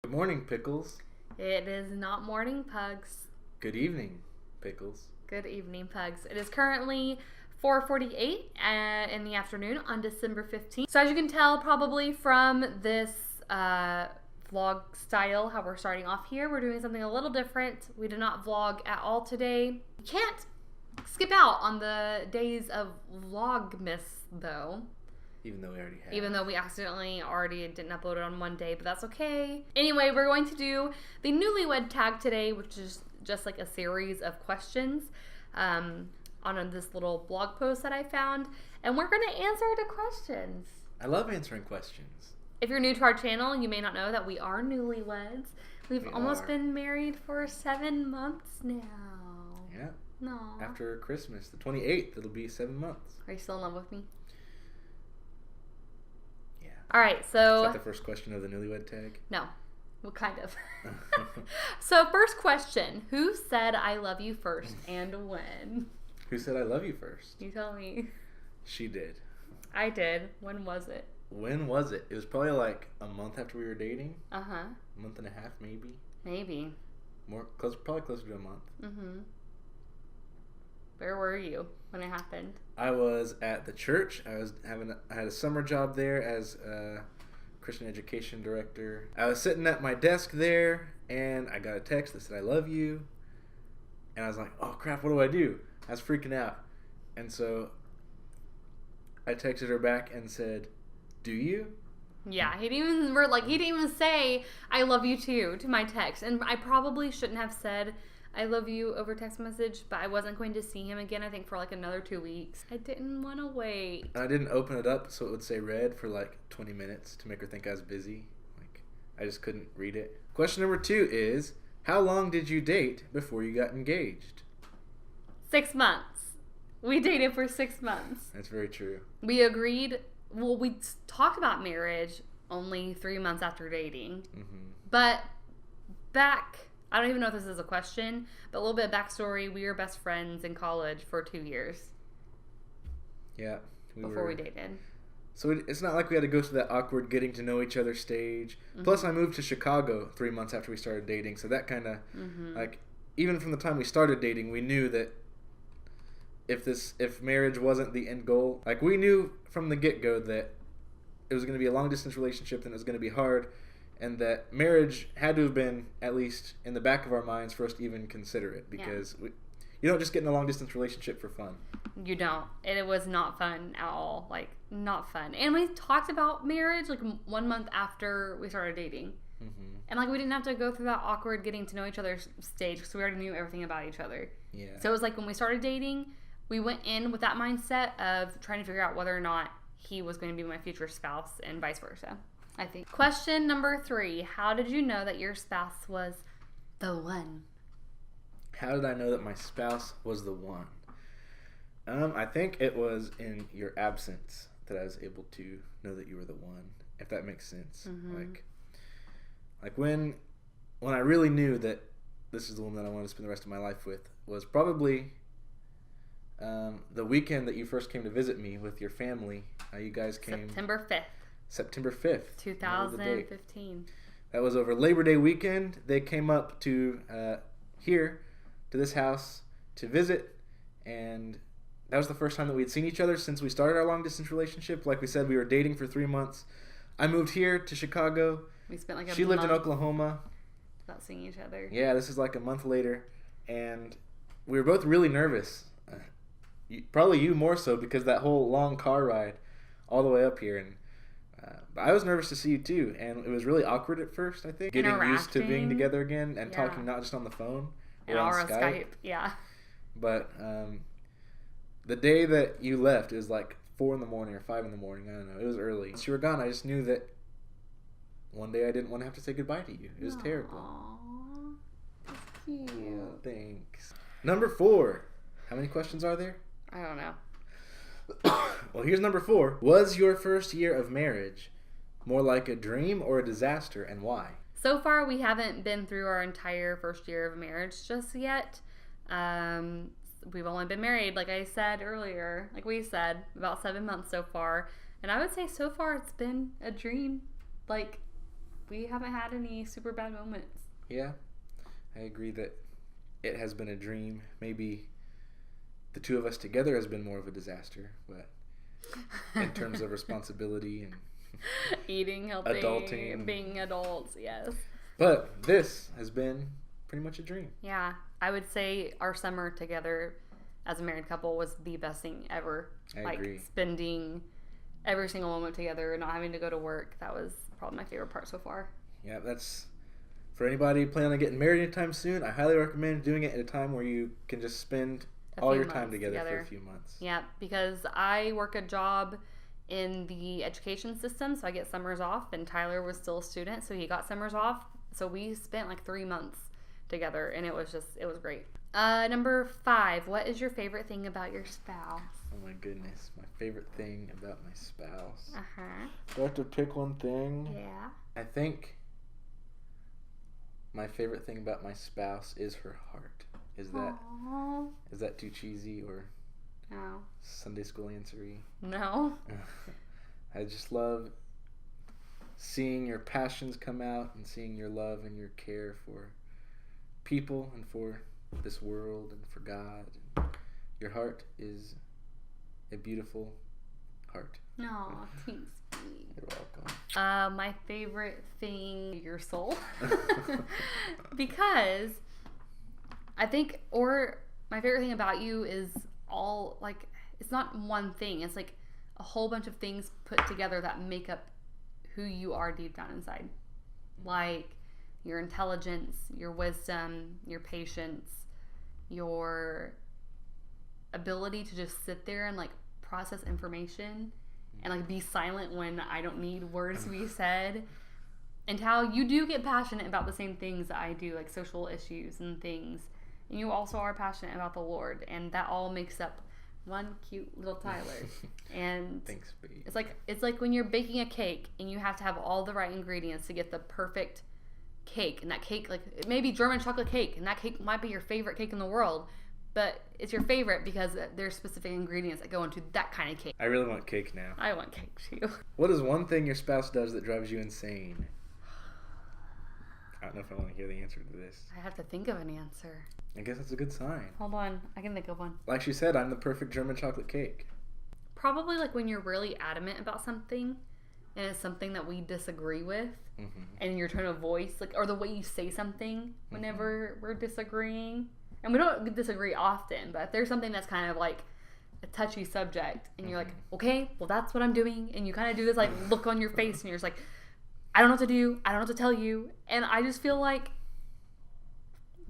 Good morning, Pickles. It is not morning, Pugs. Good evening, Pickles. Good evening, Pugs. It is currently 4:48 in the afternoon on December 15th. So as you can tell probably from this vlog style, how we're starting off here, we're doing something a little different. We did not vlog at all today. You can't skip out on the days of VLOGMAS though. Even though we already have. Even though we accidentally already didn't upload it on one day, but that's okay. Anyway, we're going to do the Newlywed Tag today, which is just like a series of questions on this little blog post that I found. And we're going to answer the questions. I love answering questions. If you're new to our channel, you may not know that we are newlyweds. We've almost been married for 7 months now. Yeah. No. After Christmas, the 28th, it'll be 7 months. Are you still in love with me? Yeah. All right, so... Is that the first question of the Newlywed Tag? No. Well, kind of. So, first question. Who said I love you first and when? Who said I love you first? You tell me. She did. I did. When was it? When was it? It was probably like a month after we were dating. Uh-huh. A month and a half, maybe. Maybe. Probably closer to a month. Mm-hmm. Where were you when it happened? I was at the church. I had a summer job there as a Christian education director. I was sitting at my desk there, and I got a text that said, I love you. And I was like, oh crap, what do I do? I was freaking out. And so I texted her back and said, do you? Yeah, he didn't even say I love you too to my text. And I probably shouldn't have said I love you over text message, but I wasn't going to see him again, I think, for like another 2 weeks. I didn't want to wait. And I didn't open it up so it would say read for like 20 minutes to make her think I was busy. Like, I just couldn't read it. Question number 2 is, how long did you date before you got engaged? 6 months. We dated for 6 months. That's very true. We agreed, we talked about marriage only 3 months after dating. Mm-hmm. But back... I don't even know if this is a question, but a little bit of backstory. We were best friends in college for 2 years. Yeah. Before we dated. So it's not like we had to go through that awkward getting to know each other stage. Mm-hmm. Plus, I moved to Chicago 3 months after we started dating. So that kind of, like, even from the time we started dating, we knew that if marriage wasn't the end goal, like, we knew from the get-go that it was going to be a long-distance relationship and it was going to be hard. And that marriage had to have been, at least in the back of our minds, for us to even consider it. Because you don't just get in a long-distance relationship for fun. You don't. And it was not fun at all. Like, not fun. And we talked about marriage, like, 1 month after we started dating. Mm-hmm. And, like, we didn't have to go through that awkward getting to know each other stage because we already knew everything about each other. Yeah. So it was like when we started dating, we went in with that mindset of trying to figure out whether or not he was going to be my future spouse and vice versa. I think. Question number 3. How did you know that your spouse was the one? How did I know that my spouse was the one? I think it was in your absence that I was able to know that you were the one, if that makes sense. Mm-hmm. Like when I really knew that this is the woman that I wanted to spend the rest of my life with was probably the weekend that you first came to visit me with your family. You guys came... September 5th. 2015. That was over Labor Day weekend. They came up to here, to this house, to visit, and that was the first time that we had seen each other since we started our long-distance relationship. Like we said, we were dating for 3 months. I moved here to Chicago. We spent like a month. She lived in Oklahoma. Without seeing each other. Yeah, this is like a month later, and we were both really nervous. Probably you more so because that whole long car ride all the way up here, and but I was nervous to see you too, and it was really awkward at first, I think. Getting used to being together again and talking not just on the phone or on Skype. Yeah. But the day that you left, it was like 4 in the morning or 5 in the morning. I don't know. It was early. Once you were gone, I just knew that one day I didn't want to have to say goodbye to you. It was terrible. Aww. That's cute. Oh, thanks. Number 4. How many questions are there? I don't know. Well, here's number 4. Was your first year of marriage more like a dream or a disaster, and why? So far, we haven't been through our entire first year of marriage just yet. We've only been married, like I said earlier, like we said, about 7 months so far. And I would say so far it's been a dream. Like, we haven't had any super bad moments. Yeah, I agree that it has been a dream. Maybe the two of us together has been more of a disaster, but in terms of responsibility and eating, healthy, adulting, being adults, yes. But this has been pretty much a dream. Yeah, I would say our summer together as a married couple was the best thing ever. I agree. Spending every single moment together, not having to go to work. That was probably my favorite part so far. Yeah, that's for anybody planning on getting married anytime soon. I highly recommend doing it at a time where you can just spend all your time together for a few months. Yeah, because I work a job in the education system, so I get summers off, and Tyler was still a student, so he got summers off. So we spent like 3 months together, and it was great. Number 5, what is your favorite thing about your spouse? Oh my goodness, my favorite thing about my spouse. Uh-huh. Do I have to pick one thing? Yeah. I think my favorite thing about my spouse is her heart. Is that too cheesy or no Sunday school answery? No. I just love seeing your passions come out and seeing your love and your care for people and for this world and for God. Your heart is a beautiful heart. No, thanks. You're welcome. My favorite thing, your soul. Because I think, or my favorite thing about you is all, like, it's not one thing. It's like a whole bunch of things put together that make up who you are deep down inside. Like your intelligence, your wisdom, your patience, your ability to just sit there and like process information and like be silent when I don't need words to be said, and how you do get passionate about the same things that I do, like social issues and things, and you also are passionate about the Lord, and that all makes up one cute little Tyler. And thanks, babe. It's like when you're baking a cake and you have to have all the right ingredients to get the perfect cake, and that cake, like, it may be German chocolate cake, and that cake might be your favorite cake in the world, but it's your favorite because there's specific ingredients that go into that kind of cake. I really want cake now. I want cake too. What is one thing your spouse does that drives you insane? I don't know if I want to hear the answer to this. I have to think of an answer. I guess that's a good sign. Hold on, I can think of one. Like she said, I'm the perfect German chocolate cake. Probably like when you're really adamant about something and it's something that we disagree with, mm-hmm. and your tone of voice, like, or the way you say something whenever we're disagreeing. And we don't disagree often, but if there's something that's kind of like a touchy subject and you're like, okay, well, that's what I'm doing, and you kind of do this like look on your face and you're just like, I don't know what to do, I don't know what to tell you. And I just feel like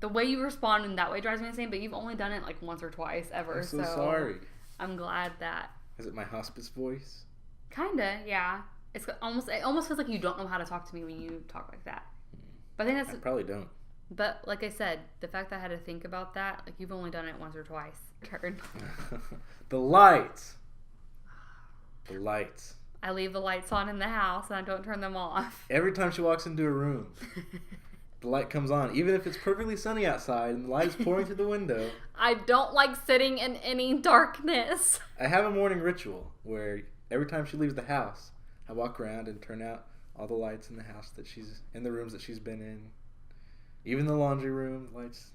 the way you respond in that way drives me insane, but you've only done it like once or twice ever. I'm so sorry. I'm glad that. Is it my hospice voice? Kinda, yeah. It almost feels like you don't know how to talk to me when you talk like that. But I think that's... I probably don't. But like I said, the fact that I had to think about that, like, you've only done it once or twice. Turn. The lights. The lights. I leave the lights on in the house and I don't turn them off. Every time she walks into a room, the light comes on, even if it's perfectly sunny outside and the light is pouring through the window. I don't like sitting in any darkness. I have a morning ritual where every time she leaves the house, I walk around and turn out all the lights in the house that she's in, the rooms that she's been in. Even the laundry room, lights,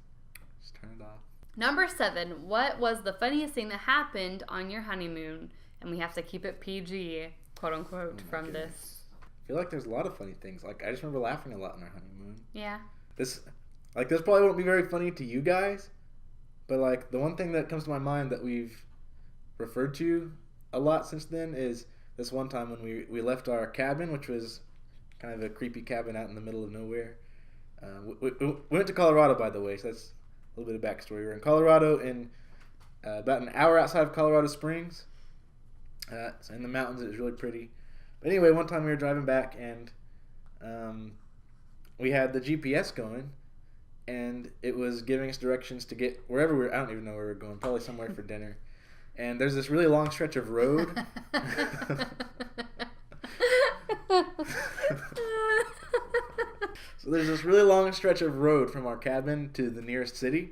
just turn it off. Number 7, what was the funniest thing that happened on your honeymoon? And we have to keep it PG, quote unquote, from goodness. this. I feel like there's a lot of funny things. Like, I just remember laughing a lot on our honeymoon. Yeah. This probably won't be very funny to you guys, but like the one thing that comes to my mind that we've referred to a lot since then is this one time when we left our cabin, which was kind of a creepy cabin out in the middle of nowhere. We went to Colorado, by the way, so that's a little bit of backstory. We were in Colorado, in about an hour outside of Colorado Springs. So in the mountains. It was really pretty. But anyway, one time we were driving back, and we had the GPS going, and it was giving us directions to get wherever we were. I don't even know where we were going, probably somewhere for dinner. And there's this really long stretch of road. So there's this really long stretch of road from our cabin to the nearest city.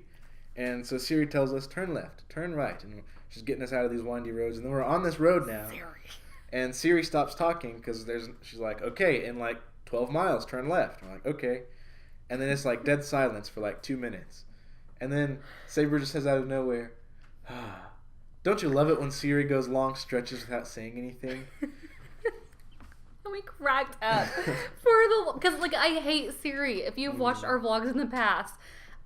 And so Siri tells us, turn left, turn right. And she's getting us out of these windy roads. And then we're on this road now. Siri. And Siri stops talking because she's like, okay, in like 12 miles, turn left. I'm like, okay. And then it's like dead silence for like 2 minutes. And then Saber just says out of nowhere, don't you love it when Siri goes long stretches without saying anything? And we cracked up because like I hate Siri. If you've watched our vlogs in the past,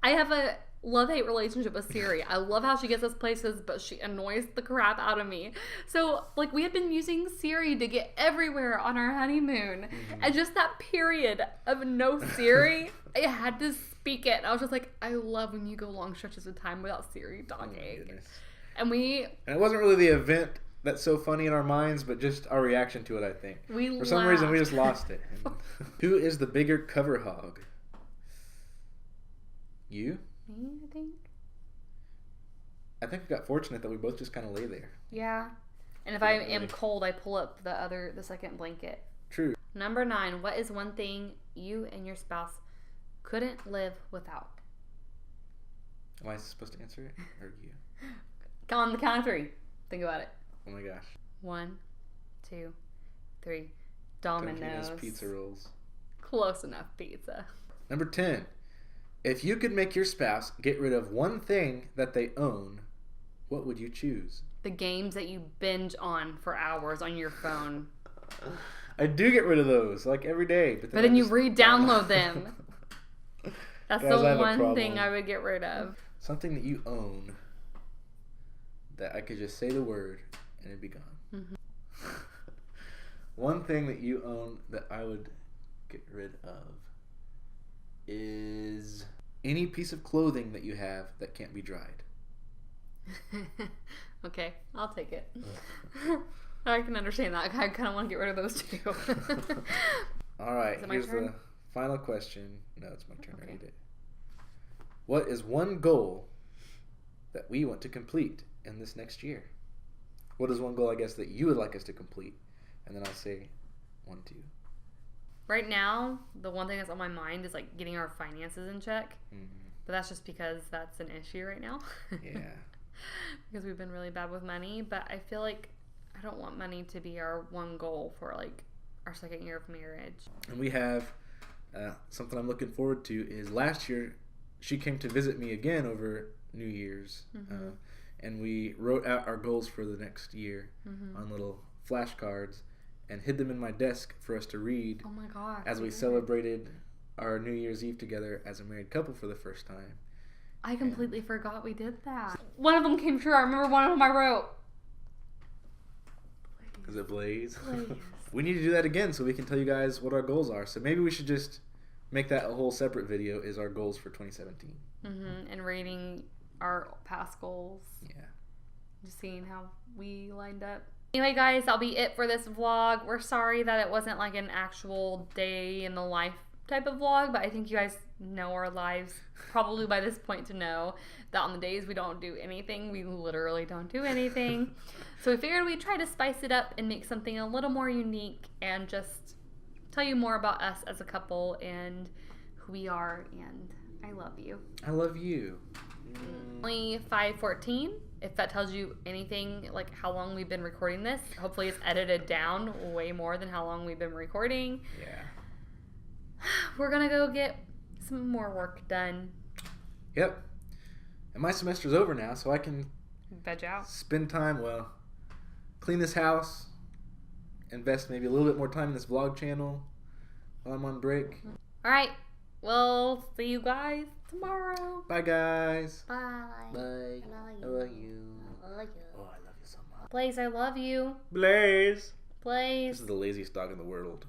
I have a love-hate relationship with Siri. I love how she gets us places, but she annoys the crap out of me. So like we had been using Siri to get everywhere on our honeymoon, and just that period of no Siri, I had to speak it. I was just like, I love when you go long stretches of time without Siri talking. And it wasn't really the event that's so funny in our minds, but just our reaction to it, I think. For some reason, we just lost it. Who is the bigger cover hog? You? Me, I think. I think we got fortunate that we both just kind of lay there. Yeah. And if I am cold, I pull up the second blanket. True. Number 9. What is one thing you and your spouse couldn't live without? Am I supposed to answer it? Or you? On the count of 3. Think about it. Oh my gosh. 1, 2, 3. Domino's. Pizza rolls. Close enough, pizza. Number 10. If you could make your spouse get rid of one thing that they own, what would you choose? The games that you binge on for hours on your phone. I do get rid of those, like every day. But then you re-download them. That's the one thing I would get rid of. Something that you own that I could just say the word and it'd be gone. Mm-hmm. One thing that you own that I would get rid of is any piece of clothing that you have that can't be dried. Okay, I'll take it. I can understand that. I kind of want to get rid of those too. All right, here's the final question. No, it's my turn. Okay. I read it. What is one goal that we want to complete in this next year? What is one goal, I guess, that you would like us to complete? And then I'll say 1, 2. Right now, the one thing that's on my mind is like getting our finances in check. Mm-hmm. But that's just because that's an issue right now. Yeah. Because we've been really bad with money. But I feel like I don't want money to be our one goal for like our second year of marriage. And we have something I'm looking forward to is last year she came to visit me again over New Year's. Mm-hmm. And we wrote out our goals for the next year on little flashcards and hid them in my desk for us to read. Oh my gosh. As we celebrated our New Year's Eve together as a married couple for the first time. I completely forgot we did that. One of them came true. I remember one of them I wrote. Is it Blaze? We need to do that again so we can tell you guys what our goals are. So maybe we should just make that a whole separate video is our goals for 2017. Mm-hmm. And rating our past goals. Yeah. Just seeing how we lined up. Anyway, guys, that'll be it for this vlog. We're sorry that it wasn't like an actual day in the life type of vlog, but I think you guys know our lives probably by this point to know that on the days we don't do anything, we literally don't do anything. So we figured we'd try to spice it up and make something a little more unique and just tell you more about us as a couple and who we are, and I love you. I love you. Only 5:14. If that tells you anything, like how long we've been recording this, hopefully it's edited down way more than how long we've been recording. Yeah. We're gonna go get some more work done. Yep. And my semester's over now, so I can veg out. Spend time, clean this house, invest maybe a little bit more time in this vlog channel while I'm on break. All right. We'll see you guys tomorrow. Bye, guys. Bye. Bye. I love you. I love you. Oh, I love you so much. Blaze, I love you. Blaze. Blaze. This is the laziest dog in the world.